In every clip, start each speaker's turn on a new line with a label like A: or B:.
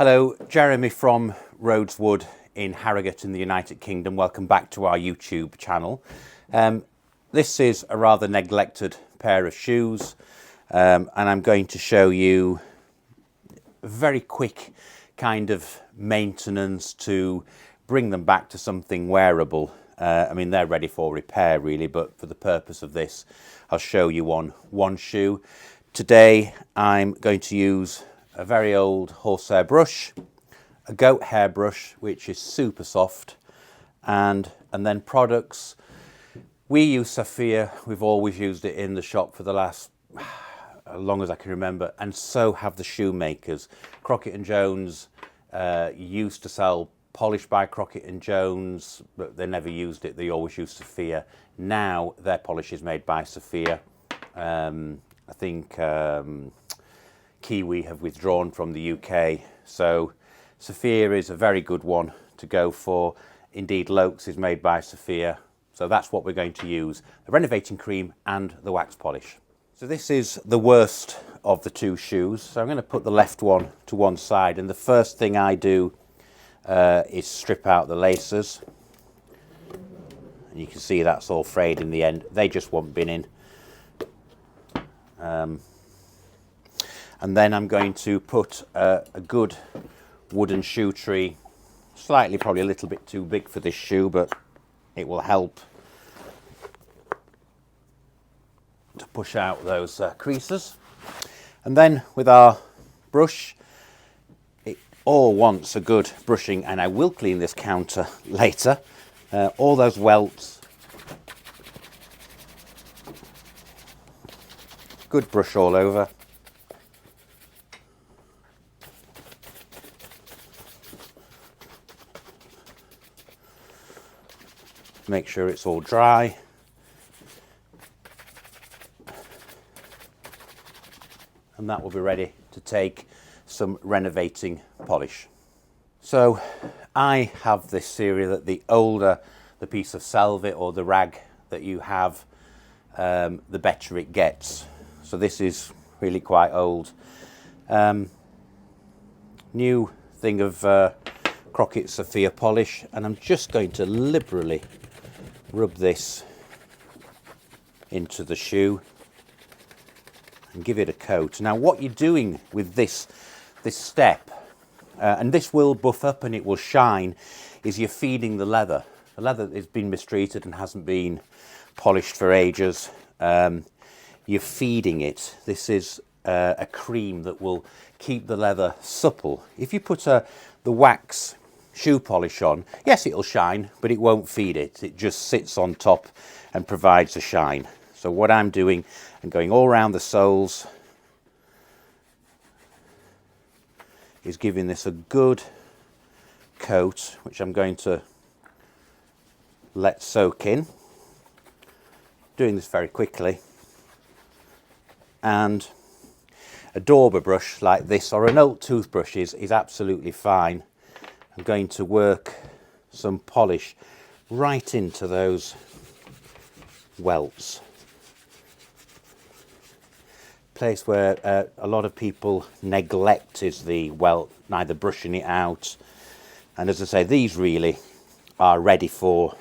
A: Hello, Jeremy from Rhodeswood in Harrogate in the United Kingdom. Welcome back to our YouTube channel. This is a rather neglected pair of shoes, and I'm going to show you a very quick kind of maintenance to bring them back to something wearable. I mean, they're ready for repair really, but for the purpose of this, I'll show you on one shoe. Today, I'm going to use a very old horsehair brush, a goat hair brush, which is super soft, and then products. We use Sophia. We've always used it in the shop for the last, as long as I can remember, and so have the shoemakers. Crockett & Jones used to sell polish by Crockett & Jones, but they never used it. They always used Sophia. Now their polish is made by Sophia. I think Kiwi have withdrawn from the UK, so Sophia is a very good one to go for. Indeed, Lokes is made by Sophia, so that's what we're going to use, the renovating cream and the wax polish. So this is the worst of the two shoes, so I'm going to put the left one to one side, and the first thing I do is strip out the laces, and you can see that's all frayed in the end. They just want binning. And then I'm going to put a good wooden shoe tree, slightly probably a little bit too big for this shoe, but it will help to push out those creases. And then with our brush, it all wants a good brushing, and I will clean this counter later. All those welts, good brush all over. Make sure it's all dry. And that will be ready to take some renovating polish. So I have this theory that the older the piece of Velvet or the rag that you have, the better it gets. So this is really quite old. New thing of Crockett Sophia polish, and I'm just going to liberally rub this into the shoe and give it a coat. Now what you're doing with this step, and this will buff up and it will shine, is you're feeding the leather. The leather has been mistreated and hasn't been polished for ages. You're feeding it. This is a cream that will keep the leather supple. If you put the wax shoe polish on, yes, it'll shine, but it won't feed it. It just sits on top and provides a shine. So what I'm doing, I'm going all around the soles, is giving this a good coat, which I'm going to let soak in. Doing this very quickly. And a dauber brush like this, or an old toothbrush, is absolutely fine. I'm going to work some polish right into those welts. Place where a lot of people neglect is the welt, neither brushing it out. And as I say, these really are ready for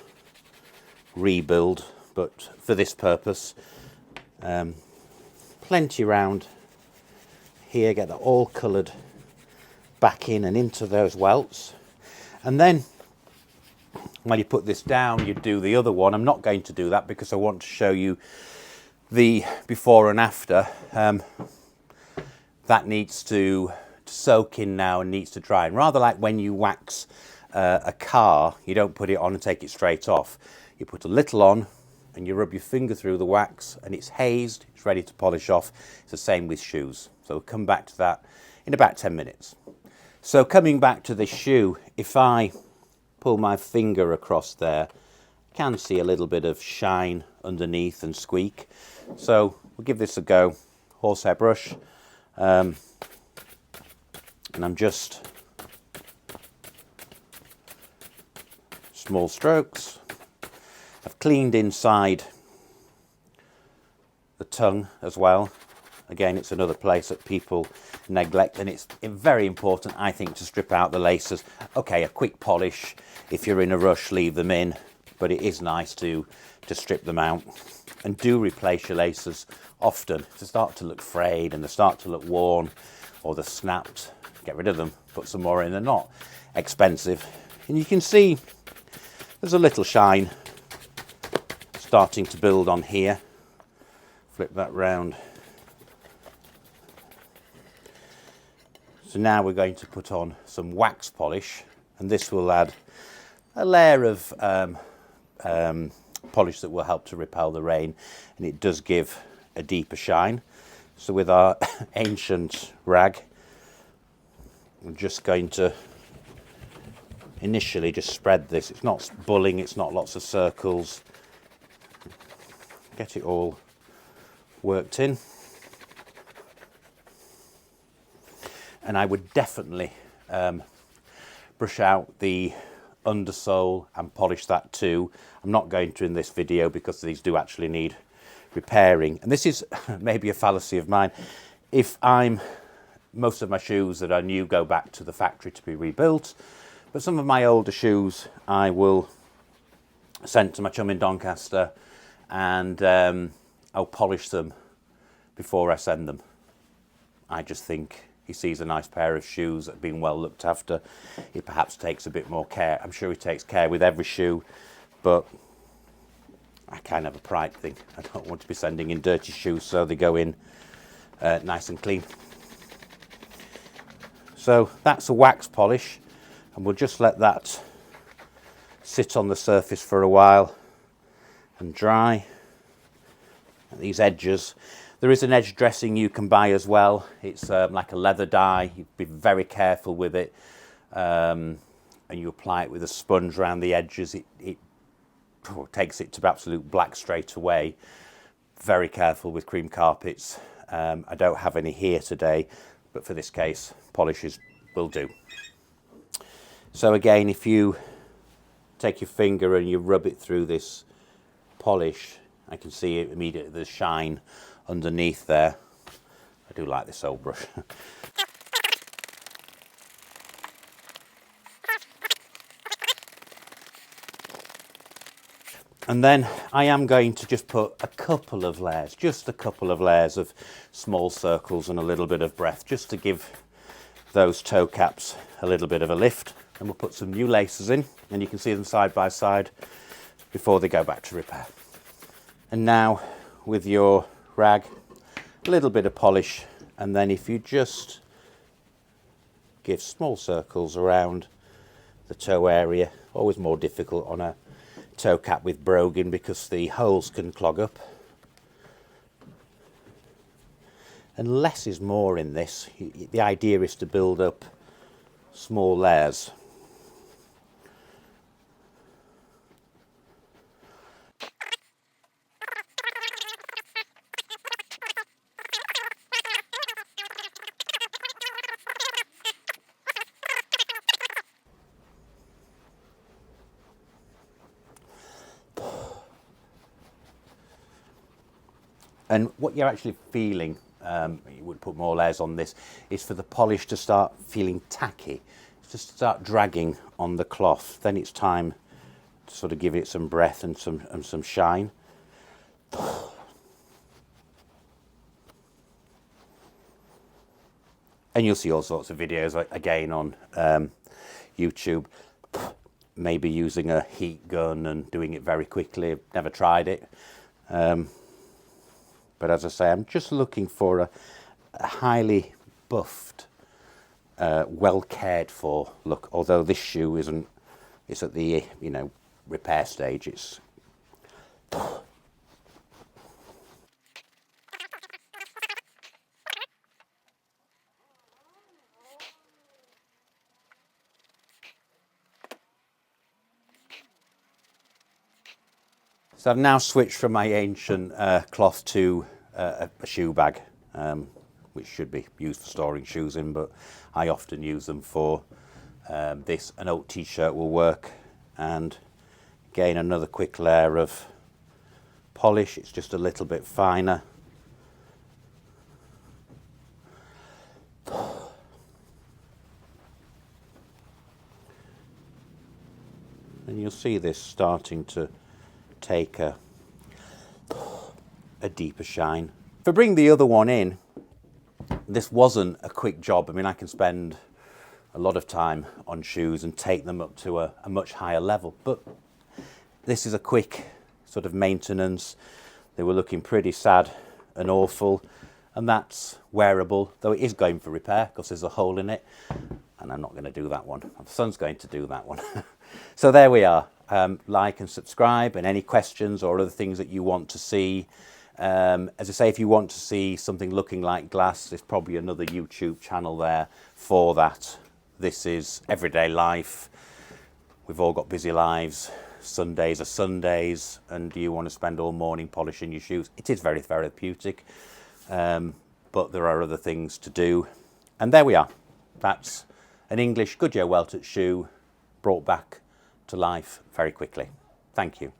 A: rebuild, but for this purpose, plenty round here, get that all coloured back in and into those welts. And then when you put this down, you do the other one. I'm not going to do that because I want to show you the before and after. That needs to soak in now and needs to dry. And rather like when you wax a car, you don't put it on and take it straight off. You put a little on and you rub your finger through the wax and it's hazed, it's ready to polish off. It's the same with shoes. So we'll come back to that in about 10 minutes. So coming back to this shoe, if I pull my finger across there, I can see a little bit of shine underneath and squeak. So we'll give this a go. Horsehair brush, and I'm just small strokes. I've cleaned inside the tongue as well. Again, it's another place that people neglect, and it's very important, I think, to strip out the laces. Okay, a quick polish, if you're in a rush, leave them in, but it is nice to strip them out. And do replace your laces often. If they start to look frayed and they start to look worn or they're snapped, get rid of them, put some more in. They're not expensive. And you can see there's a little shine starting to build on here. Flip that round. So now we're going to put on some wax polish, and this will add a layer of polish that will help to repel the rain, and it does give a deeper shine. So with our ancient rag, we're just going to initially just spread this. It's not bulling, it's not lots of circles. Get it all worked in. And I would definitely brush out the undersole and polish that too. I'm not going to in this video because these do actually need repairing. And this is maybe a fallacy of mine. Most of my shoes that are new go back to the factory to be rebuilt, but some of my older shoes I will send to my chum in Doncaster, and I'll polish them before I send them. I just think he sees a nice pair of shoes that have been well looked after. He perhaps takes a bit more care. I'm sure he takes care with every shoe, but I kind of have a pride thing. I don't want to be sending in dirty shoes, so they go in nice and clean. So that's a wax polish, and we'll just let that sit on the surface for a while and dry. And these edges, there is an edge dressing you can buy as well. It's like a leather dye. You be very careful with it, and you apply it with a sponge around the edges. It takes it to absolute black straight away. Very careful with cream carpets. I don't have any here today, but for this case, polishes will do. So again, if you take your finger and you rub it through this polish, I can see it immediately, the shine underneath there. I do like this old brush. And then I am going to just put a couple of layers, just a couple of layers of small circles and a little bit of breath, just to give those toe caps a little bit of a lift. And we'll put some new laces in, and you can see them side by side before they go back to repair. And now with your rag, a little bit of polish, and then if you just give small circles around the toe area, always more difficult on a toe cap with brogan because the holes can clog up. And less is more in this. The idea is to build up small layers. And what you're actually feeling, you would put more layers on this, is for the polish to start feeling tacky, just start dragging on the cloth. Then it's time to sort of give it some breath and some shine. And you'll see all sorts of videos, again, on YouTube, maybe using a heat gun and doing it very quickly. I've never tried it. But as I say, I'm just looking for a highly buffed, well cared for look. Although this shoe isn't, it's at the repair stage. It's So I've now switched from my ancient cloth to a shoe bag, which should be used for storing shoes in, but I often use them for this. An old t-shirt will work, and again another quick layer of polish. It's just a little bit finer. and you'll see this starting to take a deeper shine. If I bring the other one in, this wasn't a quick job. I mean, I can spend a lot of time on shoes and take them up to a much higher level, but this is a quick sort of maintenance. They were looking pretty sad and awful, and that's wearable, though it is going for repair because there's a hole in it, and I'm not going to do that one. My son's going to do that one. So there we are. Like and subscribe, and any questions or other things that you want to see. As I say, if you want to see something looking like glass, there's probably another YouTube channel there for that. This is everyday life. We've all got busy lives. Sundays are Sundays, and you want to spend all morning polishing your shoes. It is very therapeutic, but there are other things to do. And there we are. That's an English Goodyear welted shoe brought back to life very quickly. Thank you.